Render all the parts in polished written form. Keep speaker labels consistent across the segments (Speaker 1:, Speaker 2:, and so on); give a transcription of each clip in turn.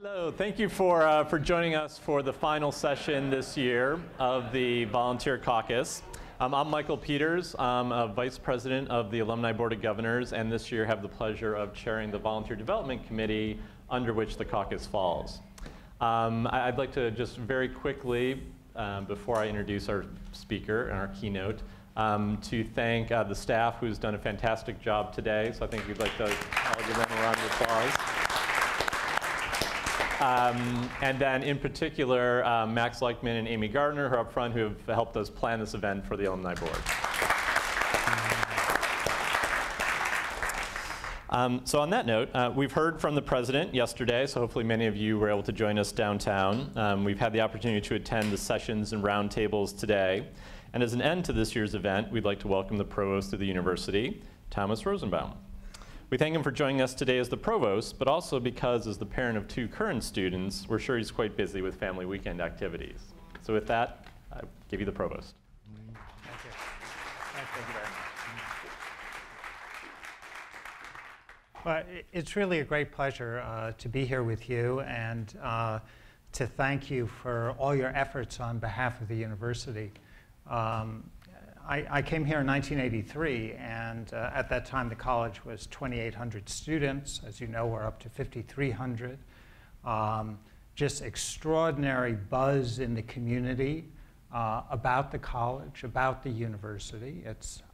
Speaker 1: Hello, thank you for joining us for the final session this year of the Volunteer Caucus. I'm Michael Peters. I'm a Vice President of the Alumni Board of Governors, and this year have the pleasure of chairing the Volunteer Development Committee under which the caucus falls. I'd like to just very quickly, before I introduce our speaker and our keynote, to thank the staff who's done a fantastic job today. So I think we'd like to all give them a round of applause. And then in particular, Max Leichman and Amy Gardner, who are up front, who have helped us plan this event for the Alumni Board. So on that note, we've heard from the President yesterday, so hopefully many of you were able to join us downtown. We've had the opportunity to attend the sessions and roundtables today. And as an end to this year's event, we'd like to welcome the Provost of the University, Thomas Rosenbaum. We thank him for joining us today as the Provost, but also because as the parent of 2 current students, we're sure he's quite busy with family weekend activities. So with that, I give you the Provost.
Speaker 2: Thank you. Thank you very much. Well, it's really a great pleasure to be here with you and to thank you for all your efforts on behalf of the university. I came here in 1983, and at that time the college was 2,800 students. As you know, we're up to 5,300. Just extraordinary buzz in the community about the college, about the university.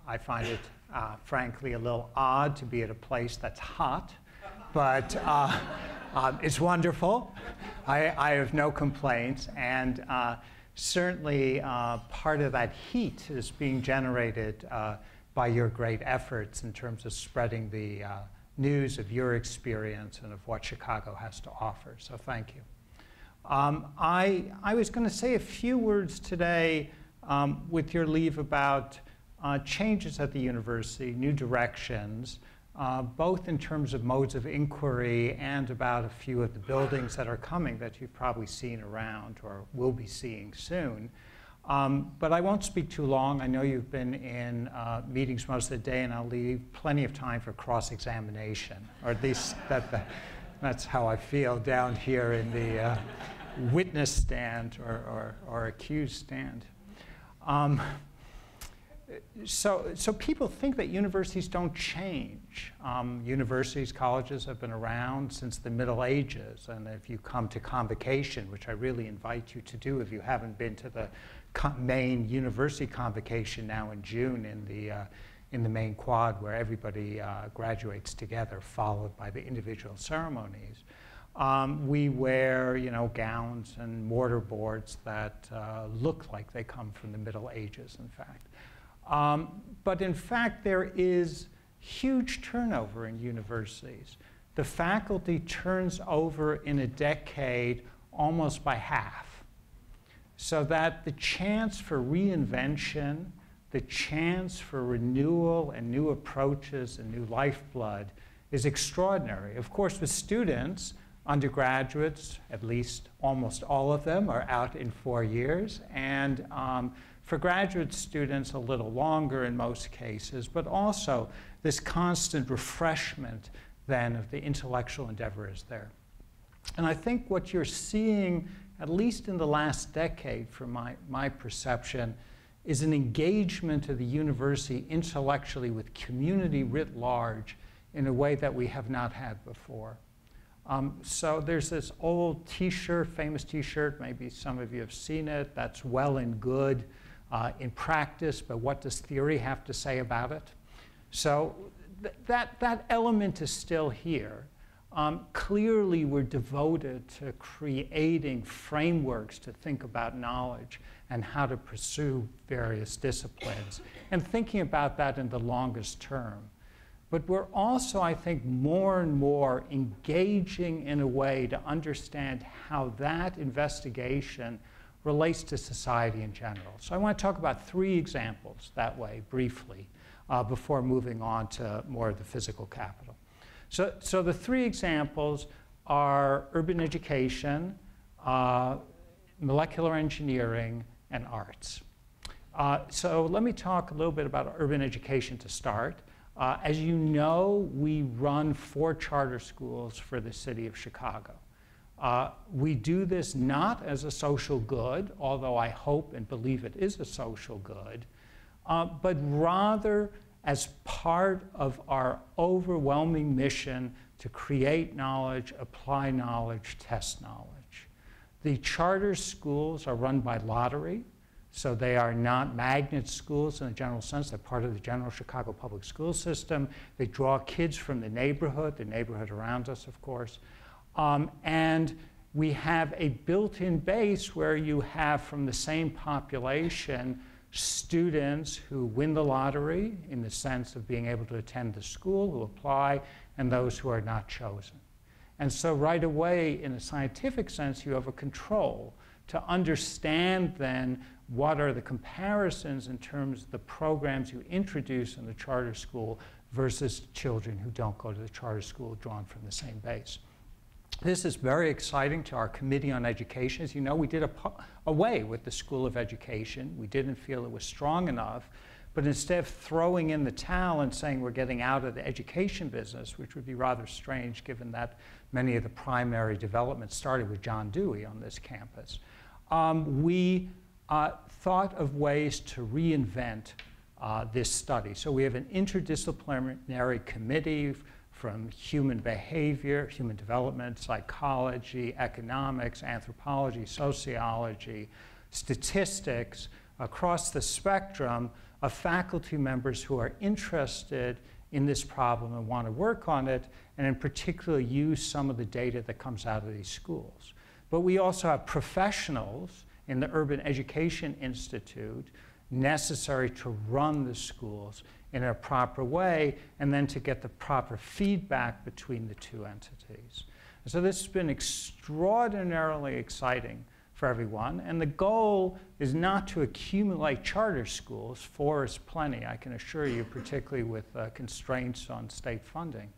Speaker 2: I find it, frankly, a little odd to be at a place that's hot, but it's wonderful. I have no complaints, and certainly, part of that heat is being generated by your great efforts in terms of spreading the news of your experience and of what Chicago has to offer. So thank you. I was going to say a few words today, with your leave, about changes at the university, new directions, both in terms of modes of inquiry and about a few of the buildings that are coming that you've probably seen around or will be seeing soon. But I won't speak too long. I know you've been in meetings most of the day, and I'll leave plenty of time for cross-examination, or at least that's how I feel down here in the witness stand or accused stand. So people think that universities don't change. Universities, colleges have been around since the Middle Ages, and if you come to Convocation, which I really invite you to do if you haven't been to the main university Convocation now in June in the main quad where everybody graduates together, followed by the individual ceremonies. We wear, gowns and mortar boards that look like they come from the Middle Ages, in fact. But in fact, there is huge turnover in universities. The faculty turns over in a decade almost by half. So that the chance for reinvention, the chance for renewal and new approaches and new lifeblood is extraordinary. Of course, with students, undergraduates, at least almost all of them, are out in 4 years. And for graduate students, a little longer in most cases, but also this constant refreshment then of the intellectual endeavor is there. And I think what you're seeing, at least in the last decade from my perception, is an engagement of the university intellectually with community writ large in a way that we have not had before. So there's this old t-shirt, famous t-shirt, maybe some of you have seen it, that's well and good in practice, but what does theory have to say about it? So that element is still here. Clearly, we're devoted to creating frameworks to think about knowledge and how to pursue various disciplines, and thinking about that in the longest term. But we're also, I think, more and more engaging in a way to understand how that investigation relates to society in general. So I want to talk about 3 examples that way, briefly, before moving on to more of the physical capital. So the 3 examples are urban education, molecular engineering, and arts. So let me talk a little bit about urban education to start. As you know, we run 4 charter schools for the city of Chicago. We do this not as a social good, although I hope and believe it is a social good, but rather as part of our overwhelming mission to create knowledge, apply knowledge, test knowledge. The charter schools are run by lottery, so they are not magnet schools in the general sense. They're part of the general Chicago public school system. They draw kids from the neighborhood around us, of course. And we have a built-in base where you have from the same population students who win the lottery in the sense of being able to attend the school, who apply, and those who are not chosen. And so right away, in a scientific sense, you have a control to understand then what are the comparisons in terms of the programs you introduce in the charter school versus children who don't go to the charter school drawn from the same base. This is very exciting to our Committee on Education. As you know, we did away with the School of Education. We didn't feel it was strong enough. But instead of throwing in the towel and saying we're getting out of the education business, which would be rather strange given that many of the primary development started with John Dewey on this campus, we thought of ways to reinvent this study. So we have an interdisciplinary committee from human behavior, human development, psychology, economics, anthropology, sociology, statistics, across the spectrum of faculty members who are interested in this problem and want to work on it, and in particular use some of the data that comes out of these schools. But we also have professionals in the Urban Education Institute necessary to run the schools in a proper way, and then to get the proper feedback between the two entities. And so this has been extraordinarily exciting for everyone, and the goal is not to accumulate charter schools. 4 is plenty, I can assure you, particularly with constraints on state funding,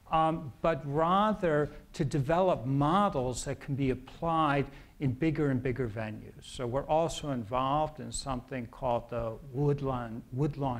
Speaker 2: but rather to develop models that can be applied in bigger and bigger venues. So we're also involved in something called the Woodlawn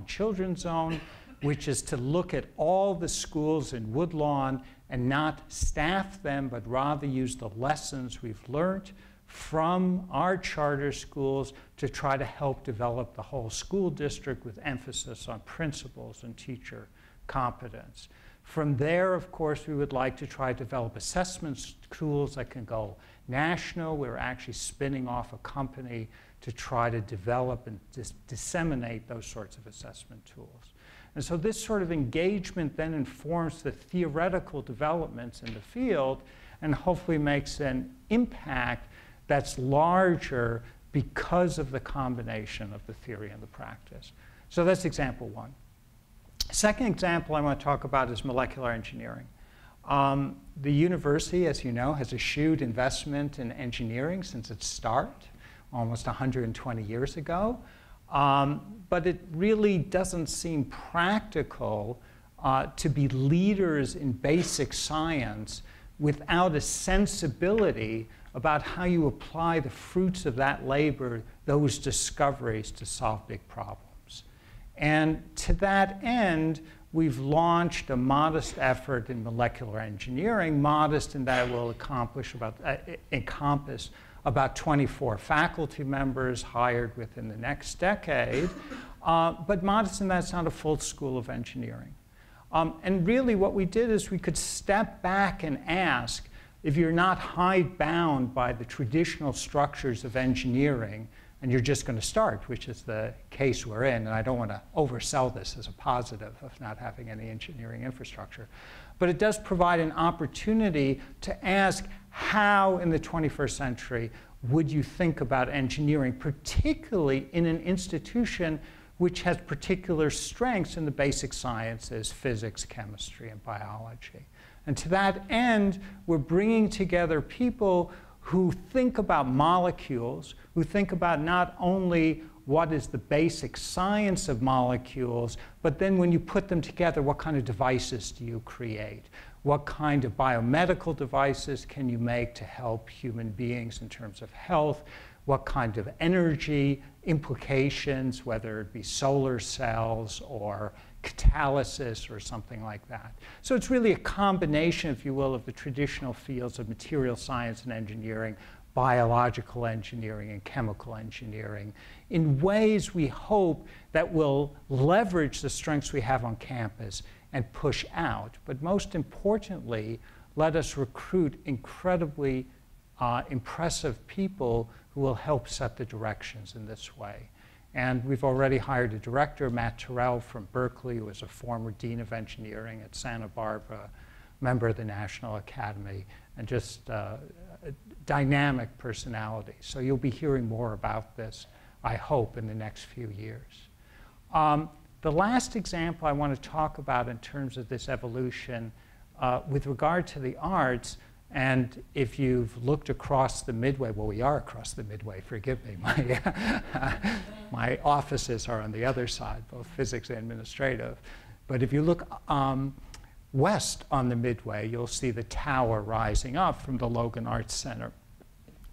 Speaker 2: Children's Zone, which is to look at all the schools in Woodlawn and not staff them, but rather use the lessons we've learned from our charter schools to try to help develop the whole school district with emphasis on principals and teacher competence. From there, of course, we would like to try to develop assessment tools that can go national. We're actually spinning off a company to try to develop and disseminate those sorts of assessment tools. And so this sort of engagement then informs the theoretical developments in the field and hopefully makes an impact that's larger because of the combination of the theory and the practice. So that's example one. Second example I want to talk about is molecular engineering. The university, as you know, has eschewed investment in engineering since its start, almost 120 years ago. But it really doesn't seem practical to be leaders in basic science without a sensibility about how you apply the fruits of that labor, those discoveries, to solve big problems. And to that end, we've launched a modest effort in molecular engineering, modest in that it will encompass about 24 faculty members hired within the next decade, but modest in that it's not a full school of engineering. And really what we did is we could step back and ask, if you're not hidebound by the traditional structures of engineering, and you're just going to start, which is the case we're in, and I don't want to oversell this as a positive of not having any engineering infrastructure, but it does provide an opportunity to ask how in the 21st century would you think about engineering, particularly in an institution which has particular strengths in the basic sciences, physics, chemistry, and biology. And to that end, we're bringing together people who think about molecules, who think about not only what is the basic science of molecules, but then when you put them together, what kind of devices do you create? What kind of biomedical devices can you make to help human beings in terms of health? What kind of energy implications, whether it be solar cells or catalysis or something like that. So it's really a combination, if you will, of the traditional fields of material science and engineering, biological engineering and chemical engineering, in ways we hope that will leverage the strengths we have on campus and push out. But most importantly, let us recruit incredibly impressive people who will help set the directions in this way. And we've already hired a director, Matt Terrell from Berkeley, who is a former dean of engineering at Santa Barbara, member of the National Academy, and just a dynamic personality. So you'll be hearing more about this, I hope, in the next few years. The last example I want to talk about in terms of this evolution with regard to the arts, and if you've looked across the Midway, well, we are across the Midway, forgive me. My offices are on the other side, both physics and administrative. But if you look west on the Midway, you'll see the tower rising up from the Logan Arts Center.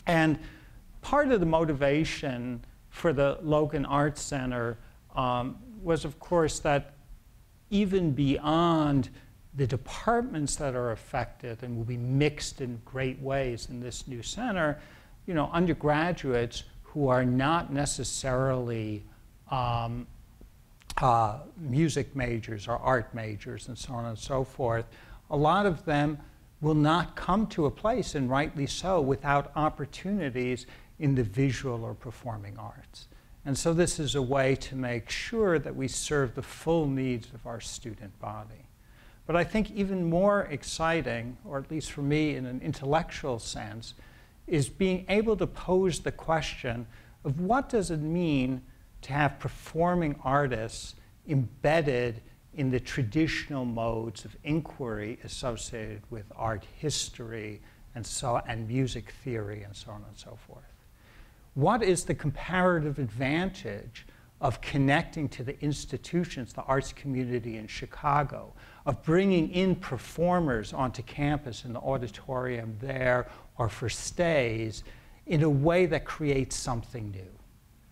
Speaker 2: And part of the motivation for the Logan Arts Center was, of course, that even beyond the departments that are affected and will be mixed in great ways in this new center, you know, undergraduates who are not necessarily music majors or art majors and so on and so forth, a lot of them will not come to a place, and rightly so, without opportunities in the visual or performing arts. And so this is a way to make sure that we serve the full needs of our student body. But I think even more exciting, or at least for me in an intellectual sense, is being able to pose the question of what does it mean to have performing artists embedded in the traditional modes of inquiry associated with art history and music theory and so on and so forth. What is the comparative advantage of connecting to the institutions, the arts community in Chicago, of bringing in performers onto campus in the auditorium there or for stays in a way that creates something new,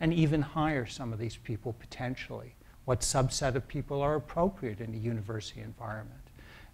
Speaker 2: and even hire some of these people potentially? What subset of people are appropriate in a university environment?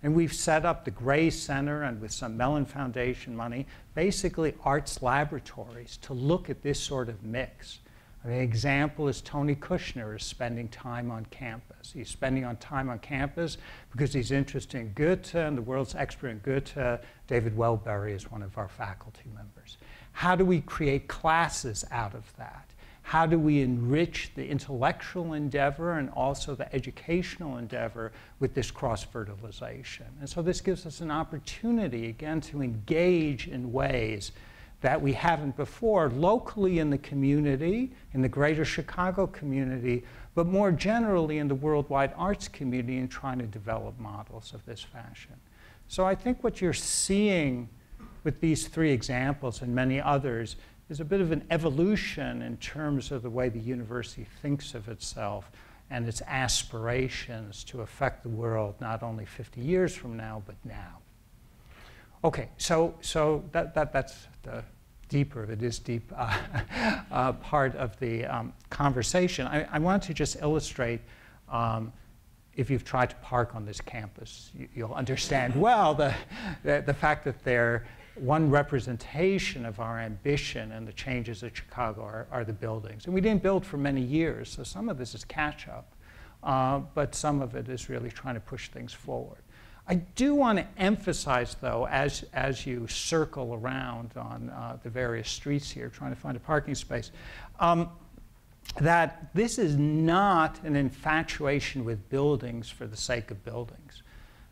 Speaker 2: And we've set up the Gray Center, and with some Mellon Foundation money, basically arts laboratories to look at this sort of mix. I mean, an example is Tony Kushner is spending time on campus. He's spending time on campus because he's interested in Goethe and the world's expert in Goethe. David Welberry is one of our faculty members. How do we create classes out of that? How do we enrich the intellectual endeavor and also the educational endeavor with this cross-fertilization? And so this gives us an opportunity, again, to engage in ways that we haven't before, locally in the community, in the greater Chicago community, but more generally in the worldwide arts community, in trying to develop models of this fashion. So I think what you're seeing with these three examples and many others is a bit of an evolution in terms of the way the university thinks of itself and its aspirations to affect the world not only 50 years from now, but now. Okay, so that's the deeper, it is deep part of the conversation. I want to just illustrate, if you've tried to park on this campus, you'll understand well the fact that they're one representation of our ambition and the changes at Chicago are the buildings. And we didn't build for many years, so some of this is catch-up, but some of it is really trying to push things forward. I do want to emphasize, though, as you circle around on the various streets here trying to find a parking space, that this is not an infatuation with buildings for the sake of buildings.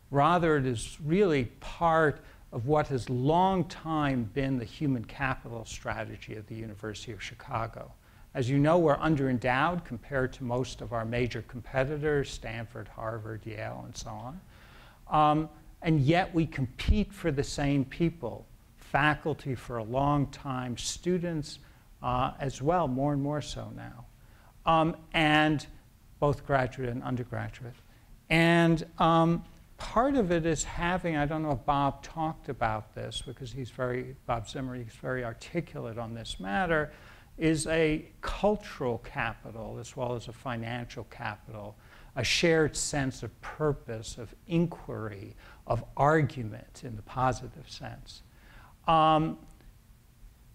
Speaker 2: Rather, it is really part of what has long time been the human capital strategy of the University of Chicago. As you know, we're underendowed compared to most of our major competitors, Stanford, Harvard, Yale, and so on. And yet we compete for the same people, faculty for a long time, students as well, more and more so now, and both graduate and undergraduate. And part of it is having, I don't know if Bob talked about this because Bob Zimmer, he's very articulate on this matter, is a cultural capital as well as a financial capital, a shared sense of purpose, of inquiry, of argument in the positive sense.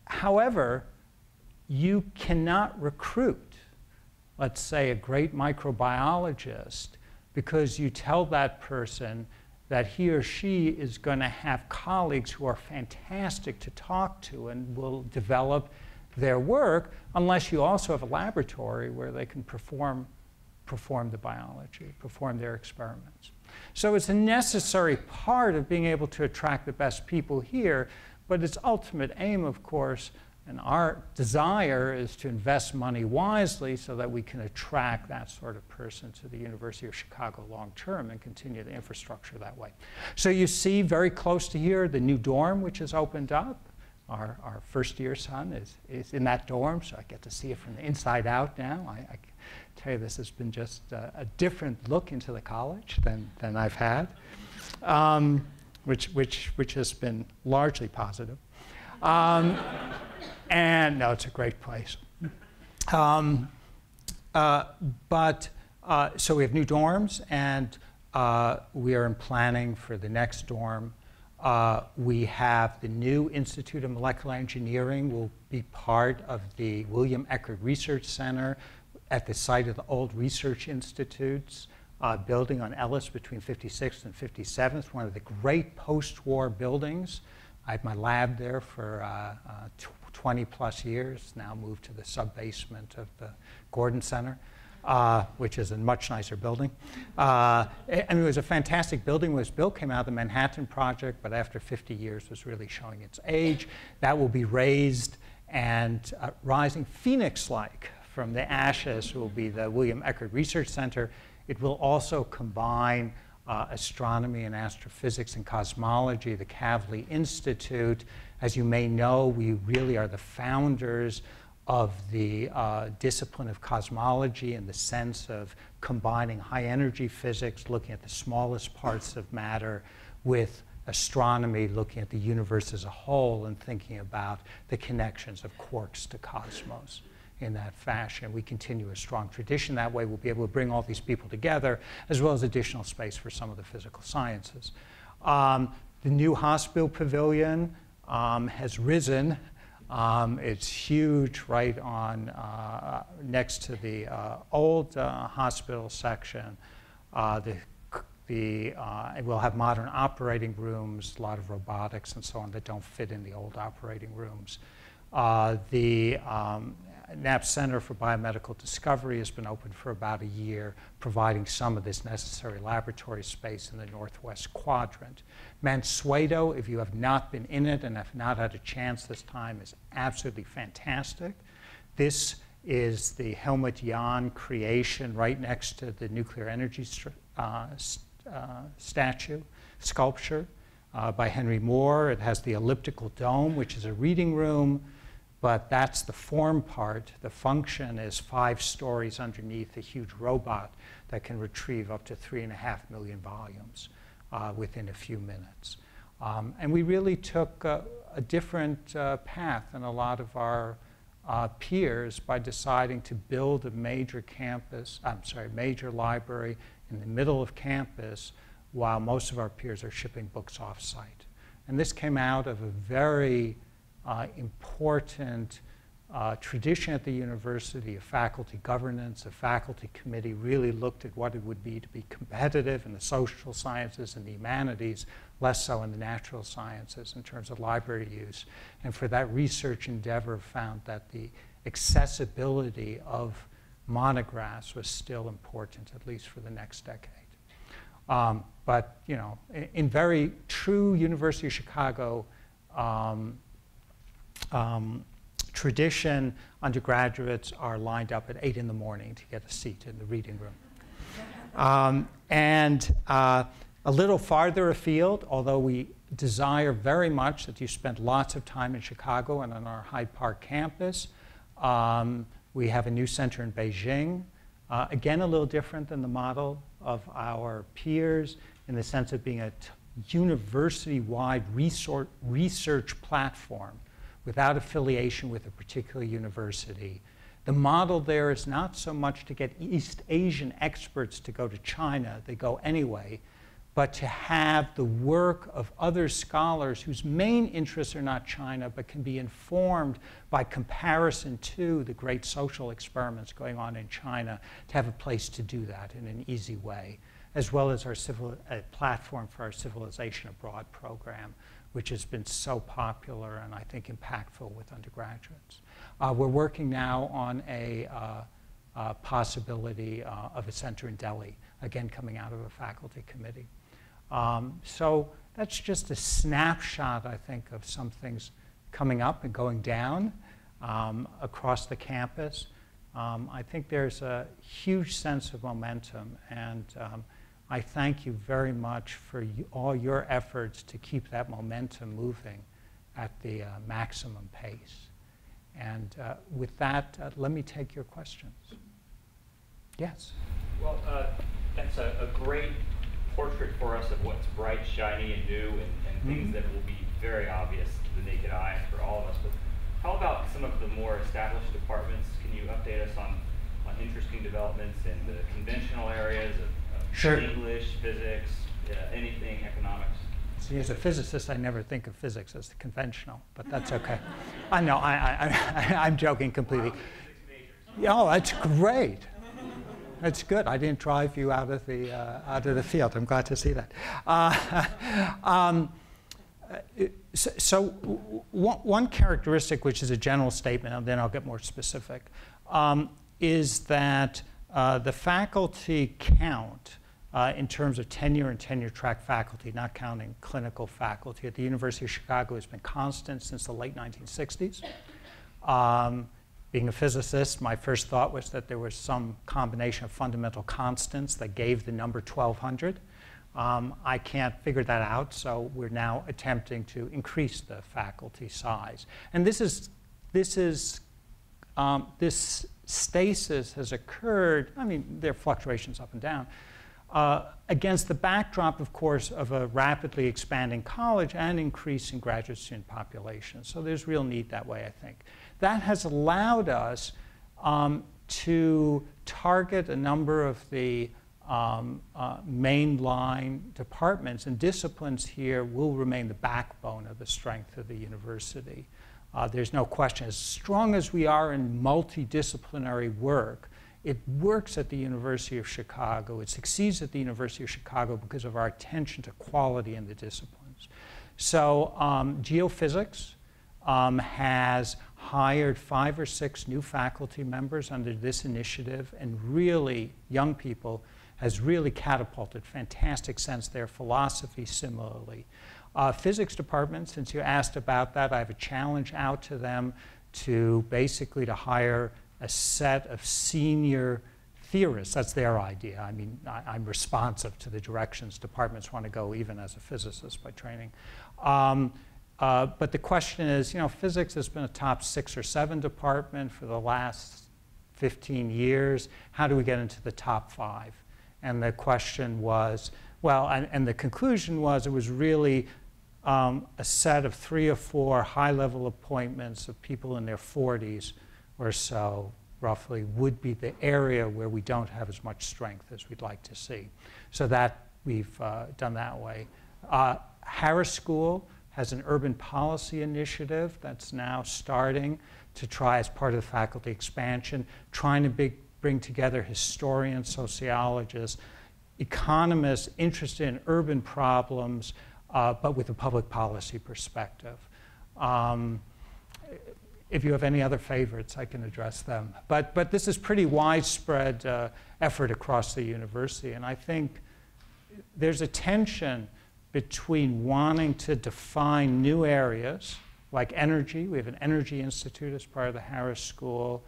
Speaker 2: However, you cannot recruit, let's say, a great microbiologist because you tell that person that he or she is going to have colleagues who are fantastic to talk to and will develop their work unless you also have a laboratory where they can perform the biology, perform their experiments. So it's a necessary part of being able to attract the best people here, but its ultimate aim, of course, and our desire is to invest money wisely so that we can attract that sort of person to the University of Chicago long term and continue the infrastructure that way. So you see very close to here the new dorm which has opened up. Our first year son is in that dorm, so I get to see it from the inside out now. I tell you, this has been just a different look into the college than I've had, which has been largely positive. And no, it's a great place. So we have new dorms, and we are in planning for the next dorm. We have the new Institute of Molecular Engineering will be part of the William Eckerd Research Center at the site of the old Research Institute's building on Ellis between 56th and 57th, one of the great post-war buildings. I had my lab there for 20 plus years, now moved to the sub-basement of the Gordon Center, which is a much nicer building. I mean, it was a fantastic building. It was built, came out of the Manhattan Project, but after 50 years was really showing its age. That will be raised and rising phoenix-like from the ashes will be the William Eckerd Research Center. It will also combine astronomy and astrophysics and cosmology, the Kavli Institute. As you may know, we really are the founders of the discipline of cosmology in the sense of combining high energy physics, looking at the smallest parts of matter, with astronomy, looking at the universe as a whole and thinking about the connections of quarks to cosmos in that fashion. We continue a strong tradition that way. We'll be able to bring all these people together, as well as additional space for some of the physical sciences. The new hospital pavilion has risen. It's huge, right on next to the old hospital section. It will have modern operating rooms, a lot of robotics and so on that don't fit in the old operating rooms. The Knapp Center for Biomedical Discovery has been open for about a year, providing some of this necessary laboratory space in the northwest quadrant. Mansueto, if you have not been in it and have not had a chance this time, is absolutely fantastic. This is the Helmut Jahn creation right next to the nuclear energy sculpture by Henry Moore. It has the elliptical dome, which is a reading room, but that's the form part. The function is 5 stories underneath a huge robot that can retrieve up to 3.5 million volumes within a few minutes. And we really took a different path than a lot of our peers by deciding to build a major major library in the middle of campus while most of our peers are shipping books off-site. And this came out of a very important tradition at the university of faculty governance. The faculty committee really looked at what it would be to be competitive in the social sciences and the humanities, less so in the natural sciences in terms of library use. And for that research endeavor found that the accessibility of monographs was still important, at least for the next decade. But you know, in very true University of Chicago tradition, undergraduates are lined up at 8 in the morning to get a seat in the reading room. And a little farther afield, although we desire very much that you spend lots of time in Chicago and on our Hyde Park campus, we have a new center in Beijing. Again, a little different than the model of our peers in the sense of being a university-wide research platform without affiliation with a particular university The model there is not so much to get East Asian experts to go to China, they go anyway, but to have the work of other scholars whose main interests are not China, but can be informed by comparison to the great social experiments going on in China, to have a place to do that in an easy way, as well as our platform for our Civilization Abroad program, which has been so popular and I think impactful with undergraduates. We're working now on a possibility of a center in Delhi, again coming out of a faculty committee. So that's just a snapshot, I think, of some things coming up and going down across the campus. I think there's a huge sense of momentum, and I thank you very much for all your efforts to keep that momentum moving at the maximum pace. And with that, let me take your questions. Yes?
Speaker 3: Well, that's a great portrait for us of what's bright, shiny, and new, and things that will be very obvious to the naked eye for all of us. But how about some of the more established departments? Can you update us on interesting developments in the conventional areas of
Speaker 2: Sure.
Speaker 3: English, physics, anything, economics?
Speaker 2: See, as a physicist, I never think of physics as conventional, but that's okay. I know, I'm joking completely. Oh, that's great. That's good. I didn't drive you out of the field. I'm glad to see that. So one characteristic, which is a general statement, and then I'll get more specific, is that the faculty count in terms of tenure and tenure-track faculty, not counting clinical faculty, at the University of Chicago has been constant since the late 1960s. Being a physicist, my first thought was that there was some combination of fundamental constants that gave the number 1,200. I can't figure that out, so we're now attempting to increase the faculty size. And this stasis has occurred, I mean, there are fluctuations up and down, against the backdrop, of course, of a rapidly expanding college and increasing graduate student population. So there's real need that way, I think. That has allowed us to target a number of the mainline departments, and disciplines here will remain the backbone of the strength of the university. There's no question. As strong as we are in multidisciplinary work, it works at the University of Chicago. It succeeds at the University of Chicago because of our attention to quality in the disciplines. So geophysics has hired 5 or 6 new faculty members under this initiative, and really, young people, has really catapulted fantastic sense their philosophy similarly. Physics department, since you asked about that, I have a challenge out to them to basically to hire a set of senior theorists. That's their idea. I mean, I'm responsive to the directions departments want to go, even as a physicist by training. But the question is, you know, physics has been a top 6 or 7 department for the last 15 years. How do we get into the top 5? And the question was, well, and the conclusion was it was really a set of 3 or 4 high-level appointments of people in their 40s or so, roughly, would be the area where we don't have as much strength as we'd like to see. So that we've done that way. Harris School has an urban policy initiative that's now starting to try, as part of the faculty expansion, trying to bring together historians, sociologists, economists interested in urban problems, but with a public policy perspective. If you have any other favorites, I can address them. But this is pretty widespread effort across the university, and I think there's a tension between wanting to define new areas, like energy. We have an energy institute as part of the Harris School,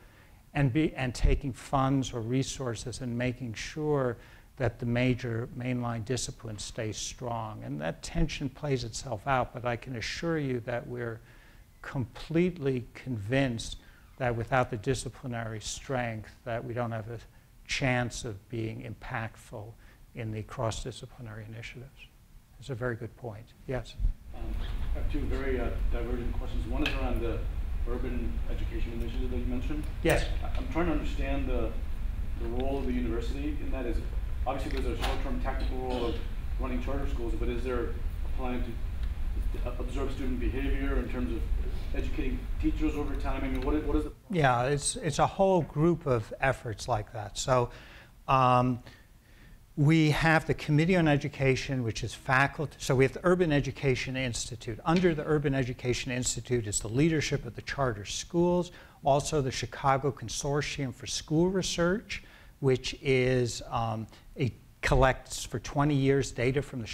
Speaker 2: and taking funds or resources and making sure that the major mainline disciplines stay strong. And that tension plays itself out, but I can assure you that we're completely convinced that without the disciplinary strength, that we don't have a chance of being impactful in the cross-disciplinary initiatives. It's a very good point. Yes?
Speaker 4: I have 2 very divergent questions. One is around the urban education initiative that you mentioned.
Speaker 2: Yes.
Speaker 4: I'm trying to understand the role of the university in that. Is obviously there's a short-term tactical role of running charter schools, but is there a plan to observe student behavior in terms of educating teachers over time? I mean, what is the...
Speaker 2: Yeah, it's a whole group of efforts like that. So we have the Committee on Education, which is faculty. So we have the Urban Education Institute. Under the Urban Education Institute is the leadership of the charter schools, also the Chicago Consortium for School Research, which is collects for 20 years data from the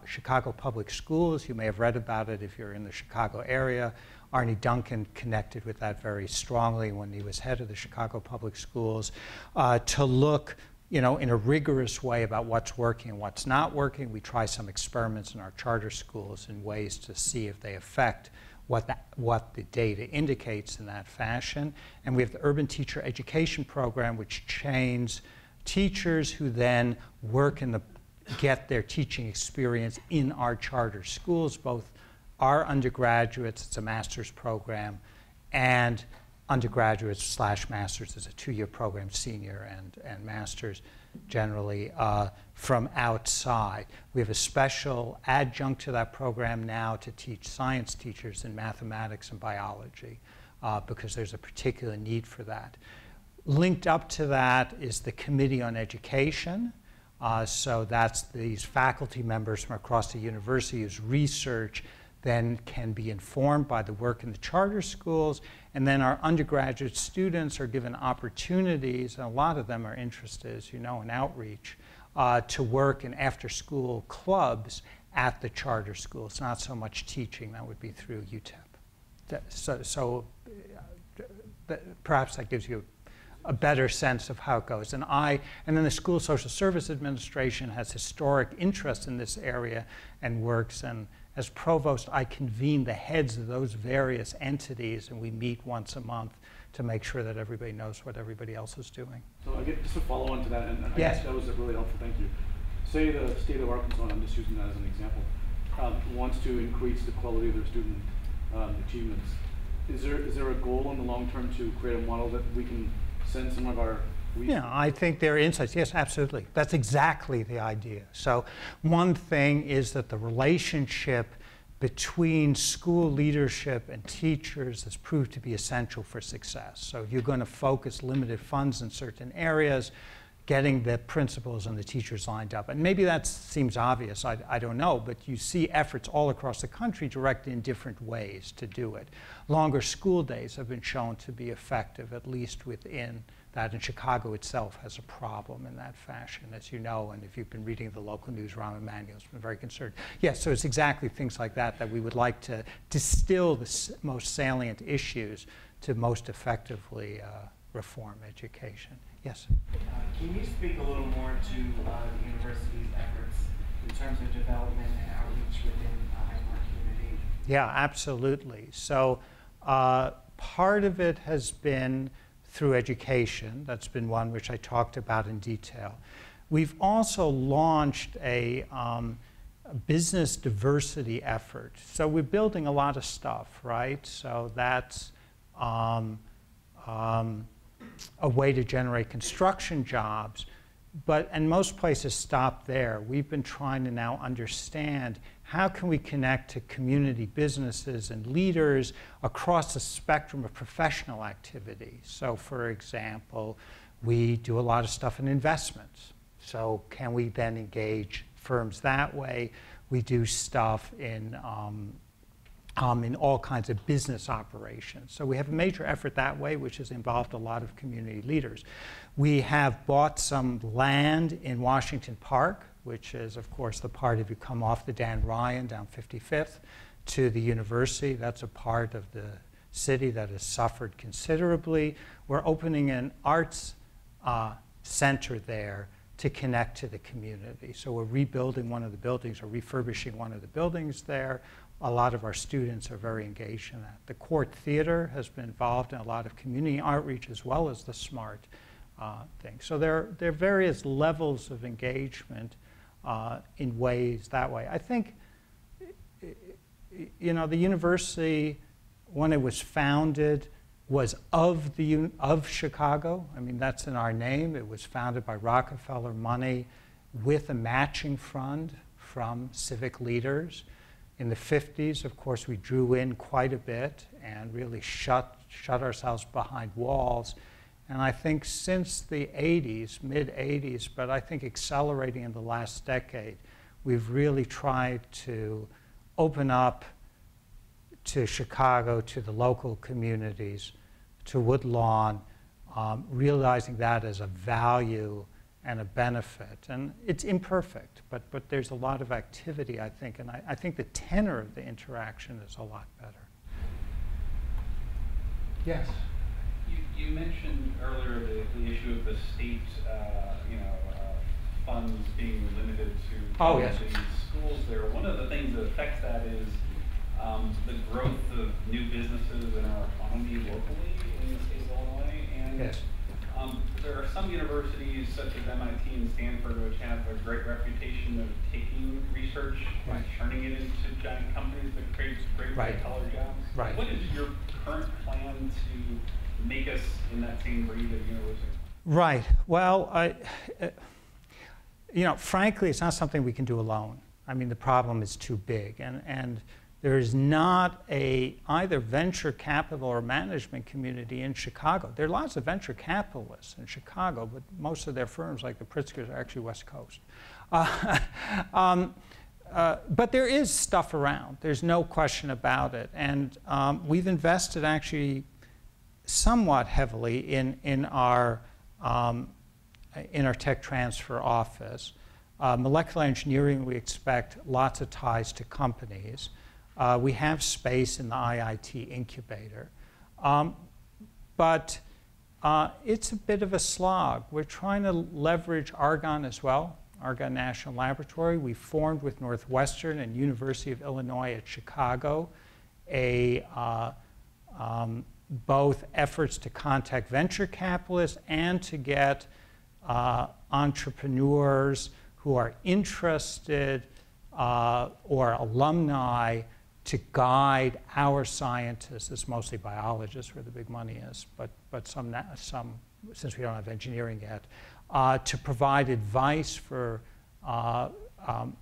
Speaker 2: Chicago Public Schools. You may have read about it if you're in the Chicago area. Arne Duncan connected with that very strongly when he was head of the Chicago Public Schools to look, in a rigorous way about what's working and what's not working. We try some experiments in our charter schools in ways to see if they affect what the data indicates in that fashion. And we have the Urban Teacher Education Program, which trains teachers who then work get their teaching experience in our charter schools, both our undergraduates, it's a master's program, and undergraduates / masters is a 2-year program, senior and master's generally, from outside. We have a special adjunct to that program now to teach science teachers in mathematics and biology because there's a particular need for that. Linked up to that is the Committee on Education. So that's these faculty members from across the university whose research then can be informed by the work in the charter schools. And then our undergraduate students are given opportunities, and a lot of them are interested, as you know, in outreach, to work in after-school clubs at the charter schools. Not so much teaching, that would be through UTEP. So perhaps that gives you a better sense of how it goes. And then the School Social Service Administration has historic interest in this area and works. And as Provost, I convene the heads of those various entities, and we meet once a month to make sure that everybody knows what everybody else is doing.
Speaker 4: So I get just a follow on to that, and I
Speaker 2: yes.
Speaker 4: guess that was really helpful, thank you. Say the state of Arkansas, and I'm just using that as an example, wants to increase the quality of their student achievements. Is there a goal in the long term to create a model that we can send some of our...
Speaker 2: Yeah, I think there are insights. Yes, absolutely. That's exactly the idea. So one thing is that the relationship between school leadership and teachers has proved to be essential for success. So if you're going to focus limited funds in certain areas, getting the principals and the teachers lined up. And maybe that seems obvious, I don't know, but you see efforts all across the country directed in different ways to do it. Longer school days have been shown to be effective, at least within that, and Chicago itself has a problem in that fashion, as you know, and if you've been reading the local news, Rahm Emanuel's been very concerned. Yes, so it's exactly things like that that we would like to distill the most salient issues to most effectively reform education. Yes?
Speaker 5: Can you speak a little more to the university's efforts in terms of development and outreach within our community?
Speaker 2: Yeah, absolutely. So part of it has been through education. That's been one which I talked about in detail. We've also launched a business diversity effort. So we're building a lot of stuff, right? So that's a way to generate construction jobs, and most places stop there. We've been trying to now understand how can we connect to community businesses and leaders across the spectrum of professional activities. So for example, we do a lot of stuff in investments. So can we then engage firms that way? We do stuff in all kinds of business operations. So we have a major effort that way, which has involved a lot of community leaders. We have bought some land in Washington Park, which is, of course, the part if you come off the Dan Ryan down 55th to the university. That's a part of the city that has suffered considerably. We're opening an arts center there to connect to the community. So we're rebuilding one of the buildings or refurbishing one of the buildings there. A lot of our students are very engaged in that. The Court Theater has been involved in a lot of community outreach as well as the SMART thing. So there are various levels of engagement in ways that way. I think, the university when it was founded, was of Chicago. I mean, that's in our name. It was founded by Rockefeller money with a matching fund from civic leaders. In the 50s, of course, we drew in quite a bit and really shut ourselves behind walls. And I think since the 80s, mid-80s, but I think accelerating in the last decade, we've really tried to open up to Chicago, to the local communities, to Woodlawn, realizing that as a value and a benefit. And it's imperfect, but there's a lot of activity, I think, and I think the tenor of the interaction is a lot better. Yes?
Speaker 6: You mentioned earlier the issue of the state, funds being limited to
Speaker 2: yes.
Speaker 6: these schools there. One of the things that affects that is the growth of new businesses in our economy locally in the state of Illinois. And
Speaker 2: yes.
Speaker 6: There are some universities, such as MIT and Stanford, which have a great reputation of taking research and turning it into giant companies that create great white-collar jobs.
Speaker 2: Right.
Speaker 6: What is your current plan to make us in that same breed of university?
Speaker 2: Right. Well, frankly, it's not something we can do alone. I mean, the problem is too big, and there is not either venture capital or management community in Chicago. There are lots of venture capitalists in Chicago, but most of their firms, like the Pritzkers, are actually West Coast. But there is stuff around. There's no question about it. And we've invested actually somewhat heavily in our tech transfer office. Molecular engineering, we expect lots of ties to companies. We have space in the IIT incubator. But it's a bit of a slog. We're trying to leverage Argonne as well, Argonne National Laboratory. We formed with Northwestern and University of Illinois at Chicago both efforts to contact venture capitalists and to get entrepreneurs who are interested or alumni to guide our scientists. It's mostly biologists where the big money is, but some since we don't have engineering yet, to provide advice for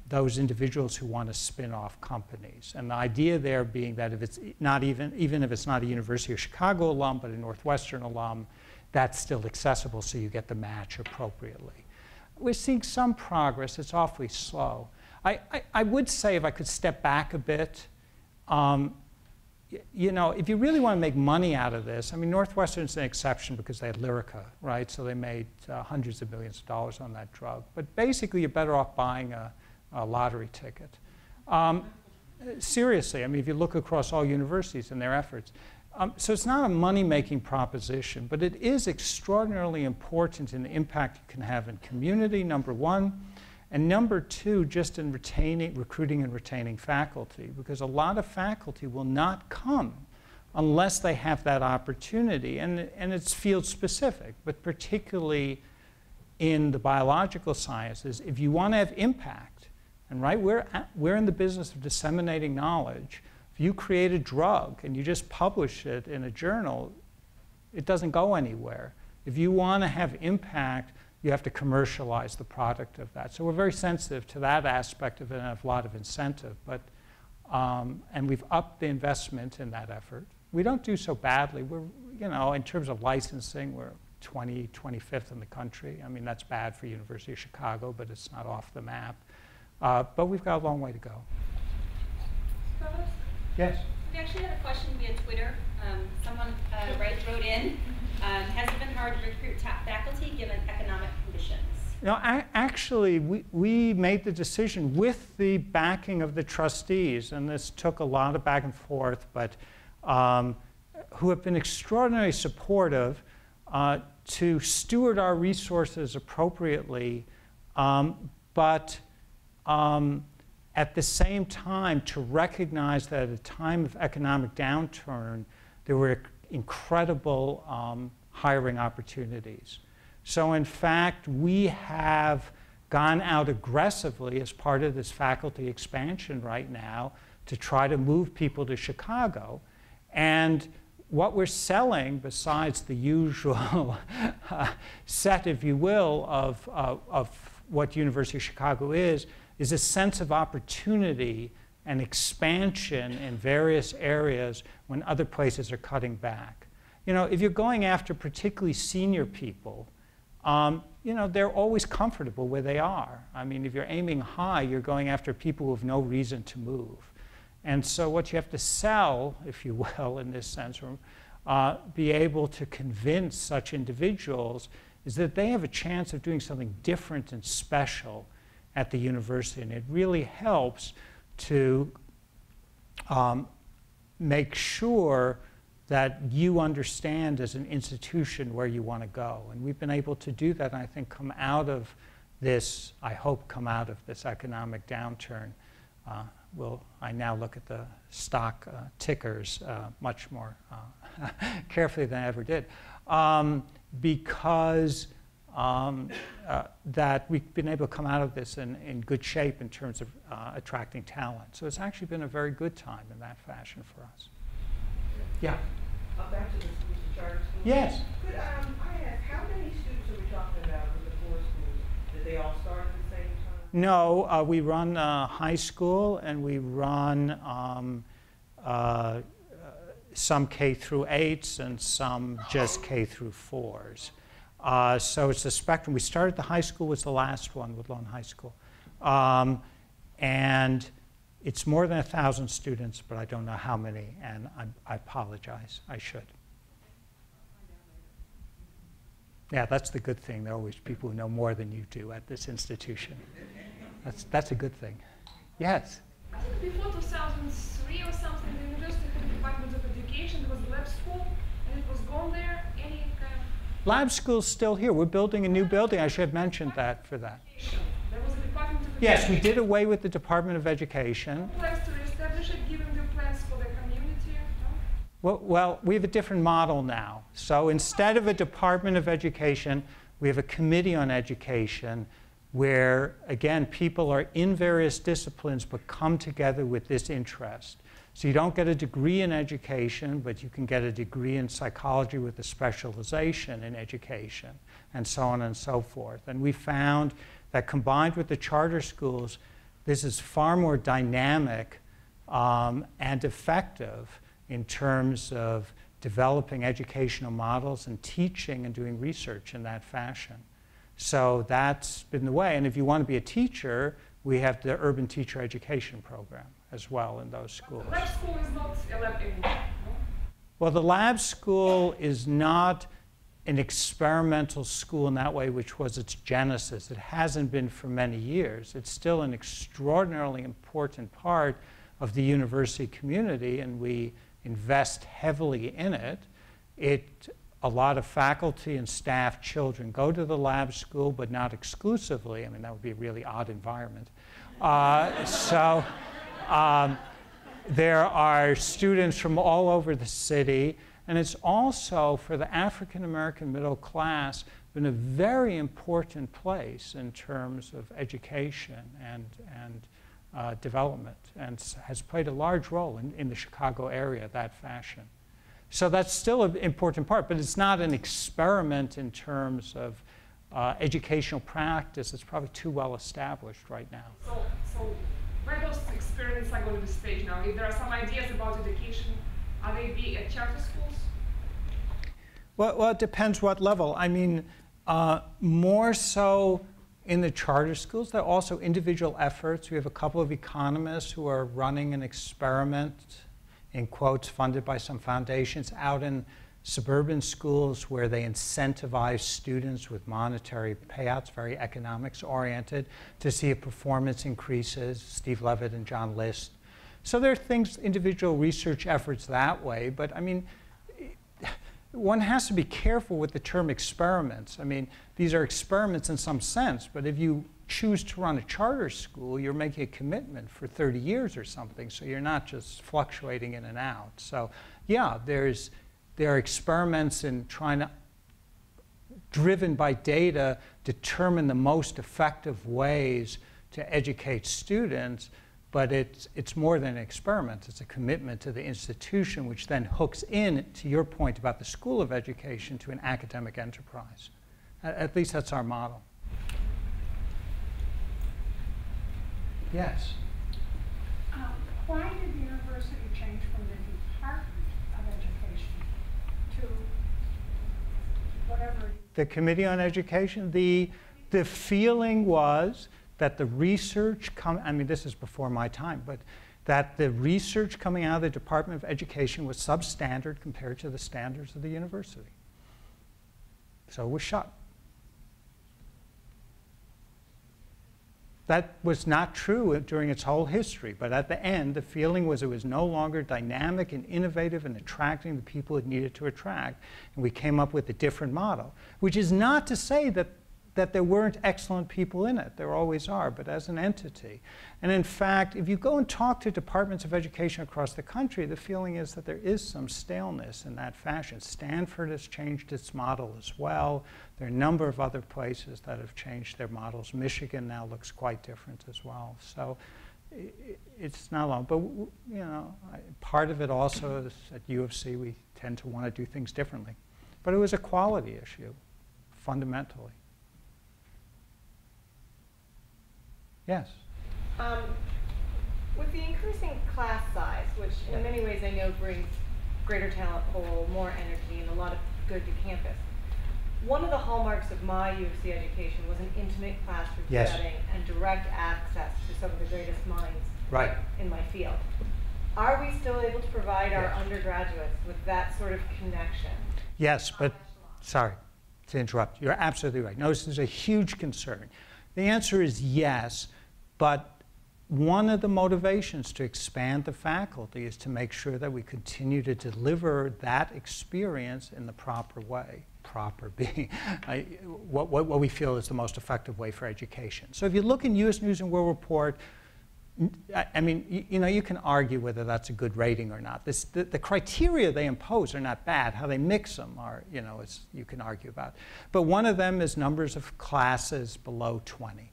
Speaker 2: those individuals who want to spin off companies. And the idea there being that if it's not even if it's not a University of Chicago alum, but a Northwestern alum, that's still accessible, so you get the match appropriately. We're seeing some progress. It's awfully slow. I would say, if I could step back a bit, if you really want to make money out of this, I mean, Northwestern's an exception because they had Lyrica, right? So they made hundreds of millions of dollars on that drug. But basically, you're better off buying a lottery ticket. Seriously, I mean, if you look across all universities and their efforts. So it's not a money-making proposition, but it is extraordinarily important in the impact you can have in community, number one. And number two, just in recruiting and retaining faculty, because a lot of faculty will not come unless they have that opportunity. And it's field specific, but particularly in the biological sciences, if you want to have impact, and we're in the business of disseminating knowledge. If you create a drug and you just publish it in a journal, it doesn't go anywhere. If you want to have impact, you have to commercialize the product of that. So we're very sensitive to that aspect of it and have a lot of incentive. But, and we've upped the investment in that effort. We don't do so badly. We're, in terms of licensing, we're 25th in the country. I mean, that's bad for University of Chicago, but it's not off the map. But we've got a long way to go.
Speaker 7: Provost?
Speaker 2: Yes?
Speaker 7: We actually had a question via Twitter. Someone wrote in, has it been hard to recruit top faculty given economic conditions?
Speaker 2: Actually, we made the decision with the backing of the trustees, and this took a lot of back and forth, but who have been extraordinarily supportive to steward our resources appropriately, but at the same time to recognize that at a time of economic downturn, there were incredible hiring opportunities. So in fact, we have gone out aggressively as part of this faculty expansion right now to try to move people to Chicago. And what we're selling, besides the usual set, if you will, of what University of Chicago is a sense of opportunity and expansion in various areas when other places are cutting back. You know, if you're going after particularly senior people, you know, they're always comfortable where they are. I mean, if you're aiming high, you're going after people who have no reason to move. And so what you have to sell, if you will, in this sense, be able to convince such individuals is that they have a chance of doing something different and special at the university. And it really helps to make sure that you understand as an institution where you want to go. And we've been able to do that, and I think come out of this, I hope come out of this economic downturn. I now look at the stock tickers much more carefully than I ever did, because that we've been able to come out of this in good shape in terms of attracting talent. So it's actually been a very good time in that fashion for us. Yeah?
Speaker 8: Back to the charter schools?
Speaker 2: Yes.
Speaker 8: Could I ask, how many students are we talking about with the 4 schools? Did they all start at the same time?
Speaker 2: No, we run high school, and we run some K through 8s and some just K through 4s. So it's a spectrum. We started the high school, was the last one with Lone High School. And it's more than 1,000 students, but I don't know how many, and I apologize. I should. Yeah, that's the good thing. There are always people who know more than you do at this institution. That's a good thing. Yes?
Speaker 9: I think before 2003 or something, the university had a Department of Education. There was a lab school, and it was gone there. Any kind of...
Speaker 2: Lab school's still here. We're building a new building. I should have mentioned that for that.
Speaker 9: There was a Department of Education.
Speaker 2: Yes, we did away with the Department of Education.
Speaker 9: Plans to reestablish it, given the plans for the community? No?
Speaker 2: Well, we have a different model now. So instead of a Department of Education, we have a Committee on Education where, again, people are in various disciplines but come together with this interest. So you don't get a degree in education, but you can get a degree in psychology with a specialization in education, and so on and so forth. And we found that combined with the charter schools, this is far more dynamic and effective in terms of developing educational models and teaching and doing research in that fashion. So that's been the way. And if you want to be a teacher, we have the Urban Teacher Education Program as well in those schools.
Speaker 9: The lab school is not a lab anymore, no?
Speaker 2: Well, the lab school is not an experimental school in that way, which was its genesis. It hasn't been for many years. It's still an extraordinarily important part of the university community, and we invest heavily in it. A lot of faculty and staff, children go to the lab school, but not exclusively. I mean, that would be a really odd environment. There are students from all over the city, and it's also, for the African American middle class, been a very important place in terms of education and development, and has played a large role in the Chicago area, that fashion. So that's still an important part, but it's not an experiment in terms of educational practice. It's probably too well established right now.
Speaker 9: So where those experiments are going to stage now? If there are some ideas about education, are they be at charter schools?
Speaker 2: Well, it depends what level. I mean, more so in the charter schools. There are also individual efforts. We have a couple of economists who are running an experiment, in quotes, funded by some foundations, out in suburban schools where they incentivize students with monetary payouts, very economics oriented, to see if performance increases, Steve Levitt and John List. So there are things, individual research efforts that way, but I mean, one has to be careful with the term experiments. I mean, these are experiments in some sense, but if you choose to run a charter school, you're making a commitment for 30 years or something, so you're not just fluctuating in and out. So yeah, there are experiments in trying to, driven by data, determine the most effective ways to educate students, but it's more than an experiment. It's a commitment to the institution, which then hooks in, to your point about the School of Education, to an academic enterprise. At least that's our model. Yes?
Speaker 10: Why did the university change from the Department of Education to whatever?
Speaker 2: The Committee on Education, the feeling was that the research, I mean, this is before my time, but that the research coming out of the Department of Education was substandard compared to the standards of the university. So it was shut. That was not true during its whole history, but at the end, the feeling was it was no longer dynamic and innovative and attracting the people it needed to attract, and we came up with a different model, which is not to say that there weren't excellent people in it. There always are, but as an entity. And in fact, if you go and talk to departments of education across the country, the feeling is that there is some staleness in that fashion. Stanford has changed its model as well. There are a number of other places that have changed their models. Michigan now looks quite different as well. So it's not long, but you know, part of it also is at U of C we tend to want to do things differently. But it was a quality issue, fundamentally. Yes?
Speaker 11: With the increasing class size, which in many ways I know brings greater talent pool, more energy, and a lot of good to campus, one of the hallmarks of my U of C education was an intimate classroom setting and direct access to some of the greatest minds in my field. Are we still able to provide our undergraduates with that sort of connection?
Speaker 2: Yes, but sorry to interrupt. You're absolutely right. No, this is a huge concern. The answer is yes, but one of the motivations to expand the faculty is to make sure that we continue to deliver that experience in the proper way. Proper being what we feel is the most effective way for education. So if you look in U.S. News and World Report, I mean, you know, you can argue whether that's a good rating or not. The criteria they impose are not bad. How they mix them are, you know, you can argue about. But one of them is numbers of classes below 20.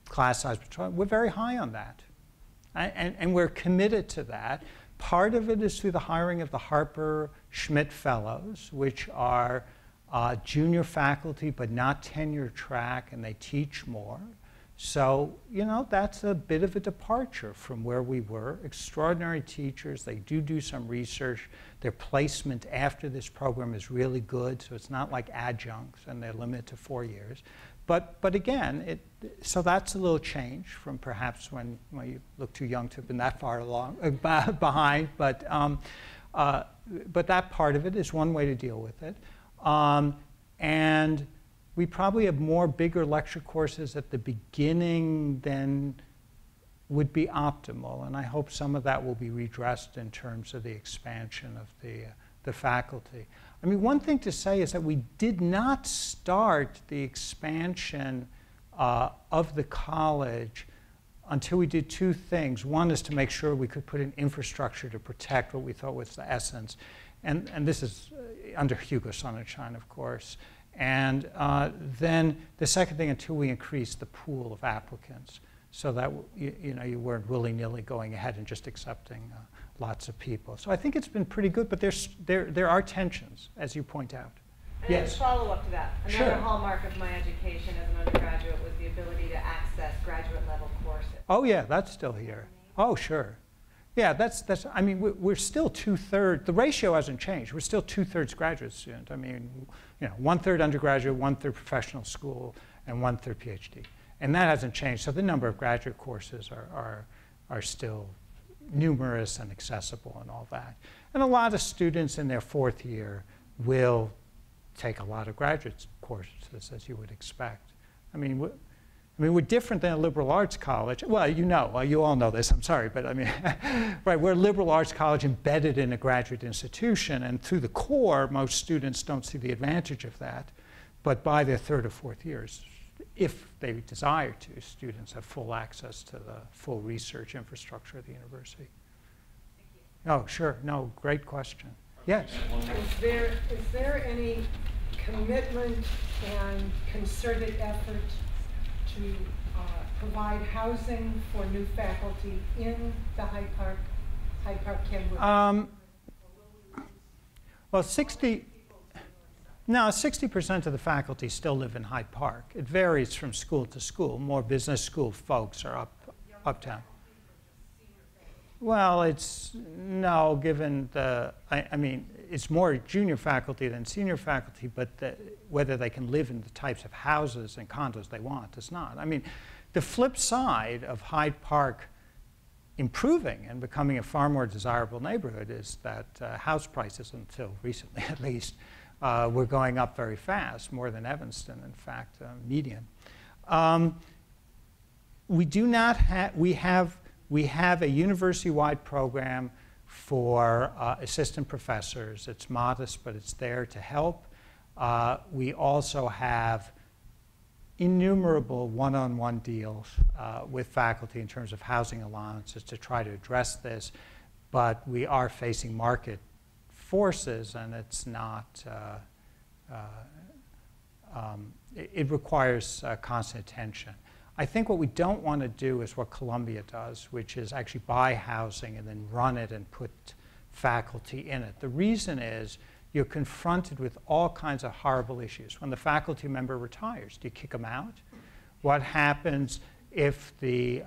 Speaker 2: Class size below 20. We're very high on that. And we're committed to that. Part of it is through the hiring of the Harper Schmidt Fellows, which are junior faculty but not tenure track, and they teach more. So, you know, that's a bit of a departure from where we were. Extraordinary teachers, they do some research. Their placement after this program is really good, so it's not like adjuncts, and they're limited to 4 years. But again, so that's a little change from perhaps when you look too young to have been that far along, behind. But that part of it is one way to deal with it. And we probably have more bigger lecture courses at the beginning than would be optimal, and I hope some of that will be redressed in terms of the expansion of the faculty. I mean, one thing to say is that we did not start the expansion of the college until we did two things. One is to make sure we could put in infrastructure to protect what we thought was the essence, and this is under Hugo Sonnenschein, of course. And then the second thing, until we increased the pool of applicants, so that you know, you weren't willy-nilly going ahead and just accepting lots of people. So I think it's been pretty good, but there are tensions, as you point out.
Speaker 11: And yes. Follow up to that. Another hallmark of my education as an undergraduate was the ability to access graduate level courses.
Speaker 2: Oh yeah, that's still here. Oh sure. Yeah, that's. I mean, we're still 2/3. The ratio hasn't changed. We're still 2/3 graduate student. I mean, you know, 1/3 undergraduate, 1/3 professional school, and 1/3 PhD, and that hasn't changed. So the number of graduate courses are still numerous and accessible and all that. And a lot of students in their 4th year will take a lot of graduate courses, as you would expect. I mean, we're different than a liberal arts college. Well, you all know this, I'm sorry, but I mean, right, we're a liberal arts college embedded in a graduate institution, and through the core, most students don't see the advantage of that. But by their 3rd or 4th years, if they desire to, students have full access to the full research infrastructure of the university.
Speaker 11: Thank you.
Speaker 2: Oh, sure, no, great question. Yes?
Speaker 10: Is there any commitment and concerted effort to provide housing for new faculty in the Hyde Park Kenwood?
Speaker 2: Well, 60% of the faculty still live in Hyde Park. It varies from school to school. More business school folks are uptown. Well, no, given I mean, it's more junior faculty than senior faculty, but whether they can live in the types of houses and condos they want is not. I mean, the flip side of Hyde Park improving and becoming a far more desirable neighborhood is that house prices, until recently at least, were going up very fast, more than Evanston, in fact, median. We have a university-wide program for assistant professors. It's modest, but it's there to help. We also have innumerable one-on-one deals with faculty in terms of housing allowances to try to address this, but we are facing market forces, and it's not, it requires constant attention. I think what we don't want to do is what Columbia does, which is actually buy housing and then run it and put faculty in it. The reason is you're confronted with all kinds of horrible issues. When the faculty member retires, do you kick them out? What happens if the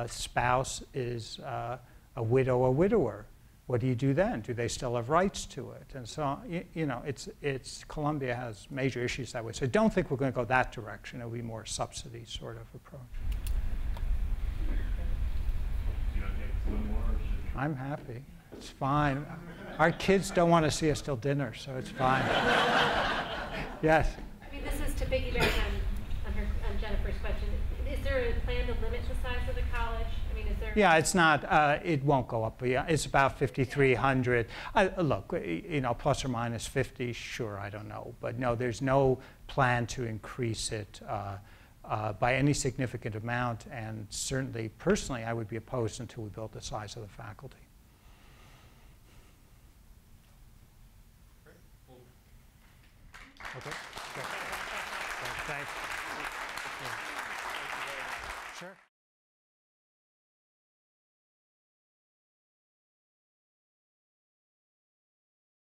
Speaker 2: spouse is a widow or widower? What do you do then? Do they still have rights to it? And so, you know, Columbia has major issues that way. So I don't think we're going to go that direction. It'll be more subsidy sort of approach. I'm happy. It's fine. Our kids don't want to see us till dinner, so it's fine. Yes?
Speaker 12: I mean, this is to piggyback on Jennifer's question. Is there a plan to limit the size of the college? I mean, is there?
Speaker 2: Yeah, it's not. It won't go up. Yeah, it's about 5,300. Look, you know, plus or minus 50. Sure, I don't know, but no, there's no plan to increase it by any significant amount. And certainly, personally, I would be opposed until we build the size of the faculty. Okay. Thanks.